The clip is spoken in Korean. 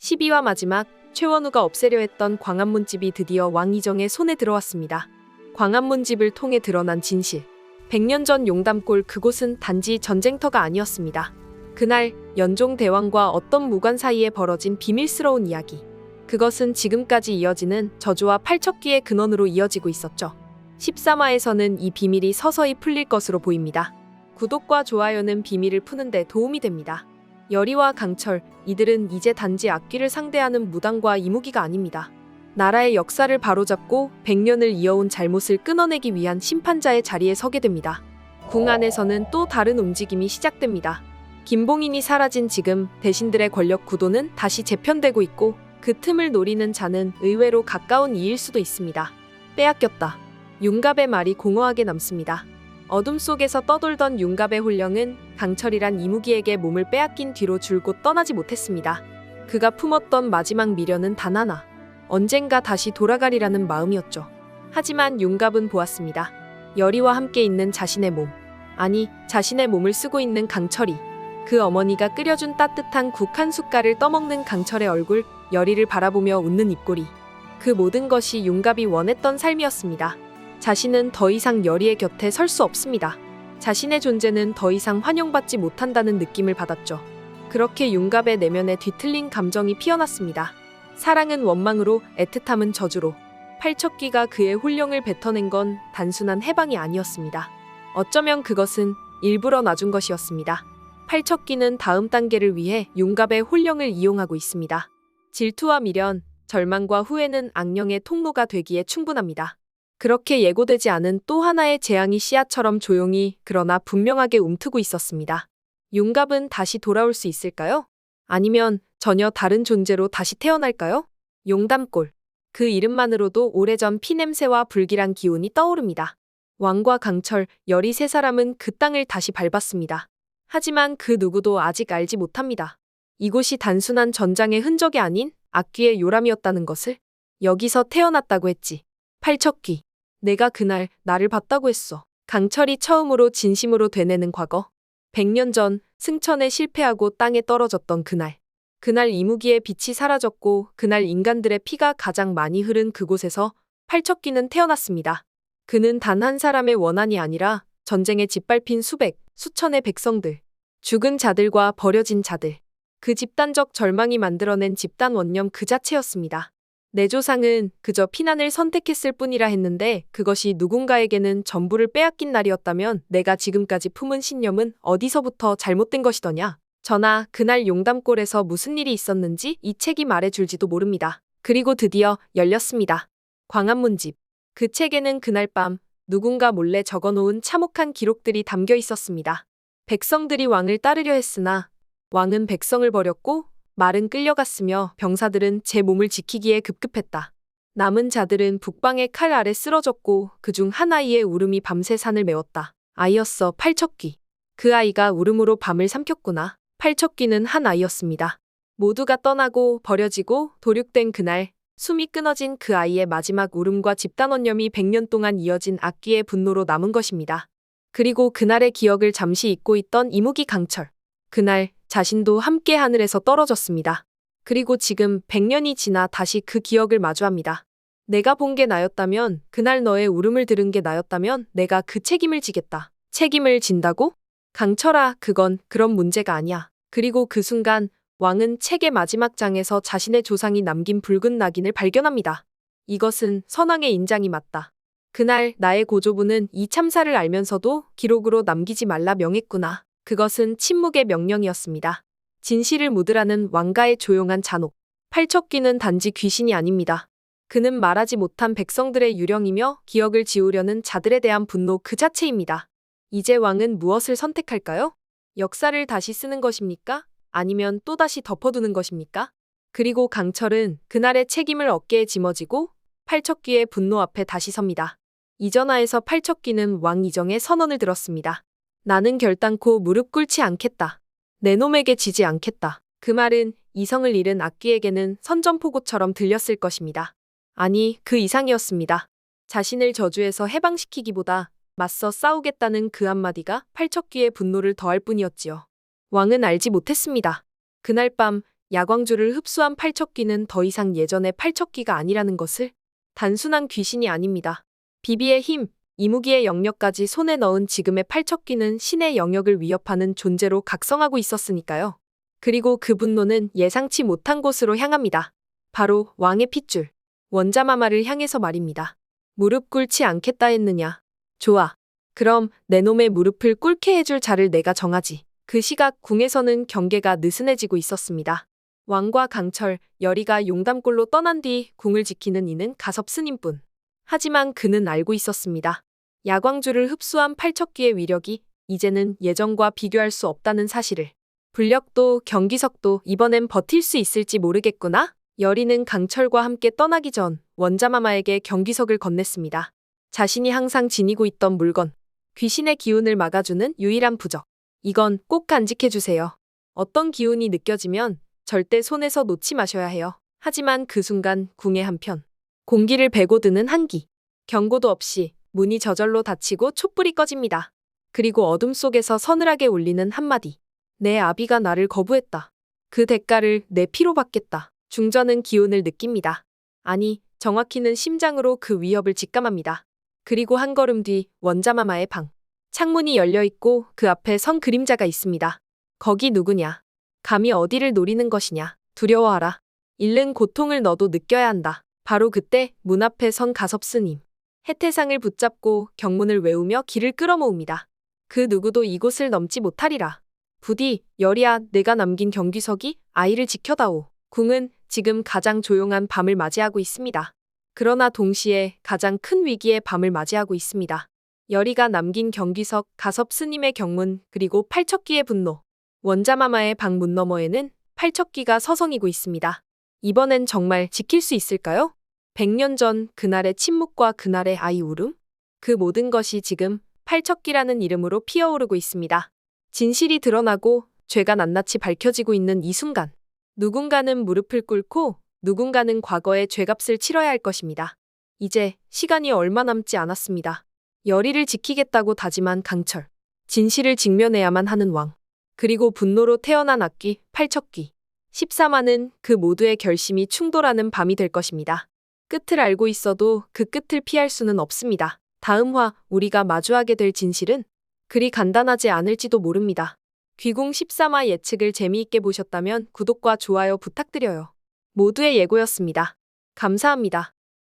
12화 마지막, 최원우가 없애려 했던 광안문집이 드디어 왕이정의 손에 들어왔습니다. 광안문집을 통해 드러난 진실. 100년 전 용담골 그곳은 단지 전쟁터가 아니었습니다. 그날 연종대왕과 어떤 무관 사이에 벌어진 비밀스러운 이야기. 그것은 지금까지 이어지는 저주와 팔척귀의 근원으로 이어지고 있었죠. 13화에서는 이 비밀이 서서히 풀릴 것으로 보입니다. 구독과 좋아요는 비밀을 푸는 데 도움이 됩니다. 여리와 강철, 이들은 이제 단지 악귀를 상대하는 무당과 이무기가 아닙니다. 나라의 역사를 바로잡고 100년을 이어온 잘못을 끊어내기 위한 심판자의 자리에 서게 됩니다. 궁 안에서는 또 다른 움직임이 시작됩니다. 김봉인이 사라진 지금 대신들의 권력 구도는 다시 재편되고 있고 그 틈을 노리는 자는 의외로 가까운 이일 수도 있습니다. 빼앗겼다. 융갑의 말이 공허하게 남습니다. 어둠 속에서 떠돌던 융갑의 혼령은 강철이란 이무기에게 몸을 빼앗긴 뒤로 줄곧 떠나지 못했습니다. 그가 품었던 마지막 미련은 단 하나. 언젠가 다시 돌아가리라는 마음이었죠. 하지만 융갑은 보았습니다. 여리와 함께 있는 자신의 몸. 아니, 자신의 몸을 쓰고 있는 강철이. 그 어머니가 끓여준 따뜻한 국 한 숟갈을 떠먹는 강철의 얼굴, 여리를 바라보며 웃는 입꼬리. 그 모든 것이 융갑이 원했던 삶이었습니다. 자신은 더 이상 여리의 곁에 설 수 없습니다. 자신의 존재는 더 이상 환영받지 못한다는 느낌을 받았죠. 그렇게 융갑의 내면에 뒤틀린 감정이 피어났습니다. 사랑은 원망으로, 애틋함은 저주로. 팔척귀가 그의 혼령을 뱉어낸 건 단순한 해방이 아니었습니다. 어쩌면 그것은 일부러 놔준 것이었습니다. 팔척귀는 다음 단계를 위해 융갑의 혼령을 이용하고 있습니다. 질투와 미련, 절망과 후회는 악령의 통로가 되기에 충분합니다. 그렇게 예고되지 않은 또 하나의 재앙이 씨앗처럼 조용히 그러나 분명하게 움트고 있었습니다. 융갑은 다시 돌아올 수 있을까요? 아니면 전혀 다른 존재로 다시 태어날까요? 용담골. 그 이름만으로도 오래전 피냄새와 불길한 기운이 떠오릅니다. 왕과 강철, 여리 세 사람은 그 땅을 다시 밟았습니다. 하지만 그 누구도 아직 알지 못합니다. 이곳이 단순한 전장의 흔적이 아닌 악귀의 요람이었다는 것을. 여기서 태어났다고 했지. 팔척귀. 내가 그날 나를 봤다고 했어. 강철이 처음으로 진심으로 되뇌는 과거. 100년 전 승천에 실패하고 땅에 떨어졌던 그날. 그날 이무기의 빛이 사라졌고 그날 인간들의 피가 가장 많이 흐른 그곳에서 팔척귀는 태어났습니다. 그는 단 한 사람의 원한이 아니라 전쟁에 짓밟힌 수백, 수천의 백성들. 죽은 자들과 버려진 자들. 그 집단적 절망이 만들어낸 집단 원념 그 자체였습니다. 내 조상은 그저 피난을 선택했을 뿐이라 했는데 그것이 누군가에게는 전부를 빼앗긴 날이었다면 내가 지금까지 품은 신념은 어디서부터 잘못된 것이더냐. 저나 그날 용담골에서 무슨 일이 있었는지 이 책이 말해줄지도 모릅니다. 그리고 드디어 열렸습니다. 광안문집. 그 책에는 그날 밤 누군가 몰래 적어놓은 참혹한 기록들이 담겨 있었습니다. 백성들이 왕을 따르려 했으나 왕은 백성을 버렸고 말은 끌려갔으며 병사들은 제 몸을 지키기에 급급했다. 남은 자들은 북방의 칼 아래 쓰러졌고 그중 한 아이의 울음이 밤새 산을 메웠다. 아이였어, 팔척귀. 그 아이가 울음으로 밤을 삼켰구나. 팔척귀는 한 아이였습니다. 모두가 떠나고 버려지고 도륙된 그날, 숨이 끊어진 그 아이의 마지막 울음과 집단 원념이 100년 동안 이어진 악귀의 분노로 남은 것입니다. 그리고 그날의 기억을 잠시 잊고 있던 이무기 강철. 그날 자신도 함께 하늘에서 떨어졌습니다. 그리고 지금 100년이 지나 다시 그 기억을 마주합니다. 내가 본 게 나였다면, 그날 너의 울음을 들은 게 나였다면 내가 그 책임을 지겠다. 책임을 진다고? 강철아, 그건 그런 문제가 아니야. 그리고 그 순간 왕은 책의 마지막 장에서 자신의 조상이 남긴 붉은 낙인을 발견합니다. 이것은 선왕의 인장이 맞다. 그날 나의 고조부는 이 참사를 알면서도 기록으로 남기지 말라 명했구나. 그것은 침묵의 명령이었습니다. 진실을 묻으라는 왕가의 조용한 잔혹. 팔척귀는 단지 귀신이 아닙니다. 그는 말하지 못한 백성들의 유령이며 기억을 지우려는 자들에 대한 분노 그 자체입니다. 이제 왕은 무엇을 선택할까요? 역사를 다시 쓰는 것입니까? 아니면 또다시 덮어두는 것입니까? 그리고 강철은 그날의 책임을 어깨에 짊어지고 팔척귀의 분노 앞에 다시 섭니다. 이전하에서 팔척귀는 왕 이정의 선언을 들었습니다. 나는 결단코 무릎 꿇지 않겠다. 내 놈에게 지지 않겠다. 그 말은 이성을 잃은 악귀에게는 선전포고처럼 들렸을 것입니다. 아니, 그 이상이었습니다. 자신을 저주에서 해방시키기보다 맞서 싸우겠다는 그 한마디가 팔척귀의 분노를 더할 뿐이었지요. 왕은 알지 못했습니다. 그날 밤 야광주를 흡수한 팔척귀는 더 이상 예전의 팔척귀가 아니라는 것을 단순한 귀신이 아닙니다. 비비의 힘, 이무기의 영역까지 손에 넣은 지금의 팔척귀는 신의 영역을 위협하는 존재로 각성하고 있었으니까요. 그리고 그 분노는 예상치 못한 곳으로 향합니다. 바로 왕의 핏줄, 원자마마를 향해서 말입니다. 무릎 꿇지 않겠다 했느냐. 좋아. 그럼 내 놈의 무릎을 꿇게 해줄 자를 내가 정하지. 그 시각 궁에서는 경계가 느슨해지고 있었습니다. 왕과 강철, 열이가 용담골로 떠난 뒤 궁을 지키는 이는 가섭 스님뿐. 하지만 그는 알고 있었습니다. 야광주를 흡수한 팔척귀의 위력이 이제는 예전과 비교할 수 없다는 사실을. 불력도 경기석도 이번엔 버틸 수 있을지 모르겠구나. 열이는 강철과 함께 떠나기 전 원자마마에게 경기석을 건넸습니다. 자신이 항상 지니고 있던 물건, 귀신의 기운을 막아주는 유일한 부적. 이건 꼭 간직해주세요. 어떤 기운이 느껴지면 절대 손에서 놓지 마셔야 해요. 하지만 그 순간 궁의 한편, 공기를 베고 드는 한기. 경고도 없이 문이 저절로 닫히고 촛불이 꺼집니다. 그리고 어둠 속에서 서늘하게 울리는 한마디. 내 아비가 나를 거부했다. 그 대가를 내 피로 받겠다. 중전은 기운을 느낍니다. 아니, 정확히는 심장으로 그 위협을 직감합니다. 그리고 한 걸음 뒤 원자마마의 방. 창문이 열려있고 그 앞에 선 그림자가 있습니다. 거기 누구냐? 감히 어디를 노리는 것이냐? 두려워하라. 잃는 고통을 너도 느껴야 한다. 바로 그때 문 앞에 선 가섭 스님. 해태상을 붙잡고 경문을 외우며 길을 끌어모읍니다. 그 누구도 이곳을 넘지 못하리라. 부디 열이야 내가 남긴 경귀석이 아이를 지켜다오. 궁은 지금 가장 조용한 밤을 맞이하고 있습니다. 그러나 동시에 가장 큰 위기의 밤을 맞이하고 있습니다. 열이가 남긴 경귀석, 가섭 스님의 경문, 그리고 팔척귀의 분노. 원자마마의 방 문 너머에는 팔척귀가 서성이고 있습니다. 이번엔 정말 지킬 수 있을까요? 100년 전 그날의 침묵과 그날의 아이 울음? 그 모든 것이 지금 팔척귀라는 이름으로 피어오르고 있습니다. 진실이 드러나고 죄가 낱낱이 밝혀지고 있는 이 순간. 누군가는 무릎을 꿇고 누군가는 과거의 죄값을 치러야 할 것입니다. 이제 시간이 얼마 남지 않았습니다. 열이를 지키겠다고 다짐한 강철. 진실을 직면해야만 하는 왕. 그리고 분노로 태어난 악귀, 팔척귀. 13화는 그 모두의 결심이 충돌하는 밤이 될 것입니다. 끝을 알고 있어도 그 끝을 피할 수는 없습니다. 다음 화 우리가 마주하게 될 진실은 그리 간단하지 않을지도 모릅니다. 귀궁 13화 예측을 재미있게 보셨다면 구독과 좋아요 부탁드려요. 모두의 예고였습니다. 감사합니다.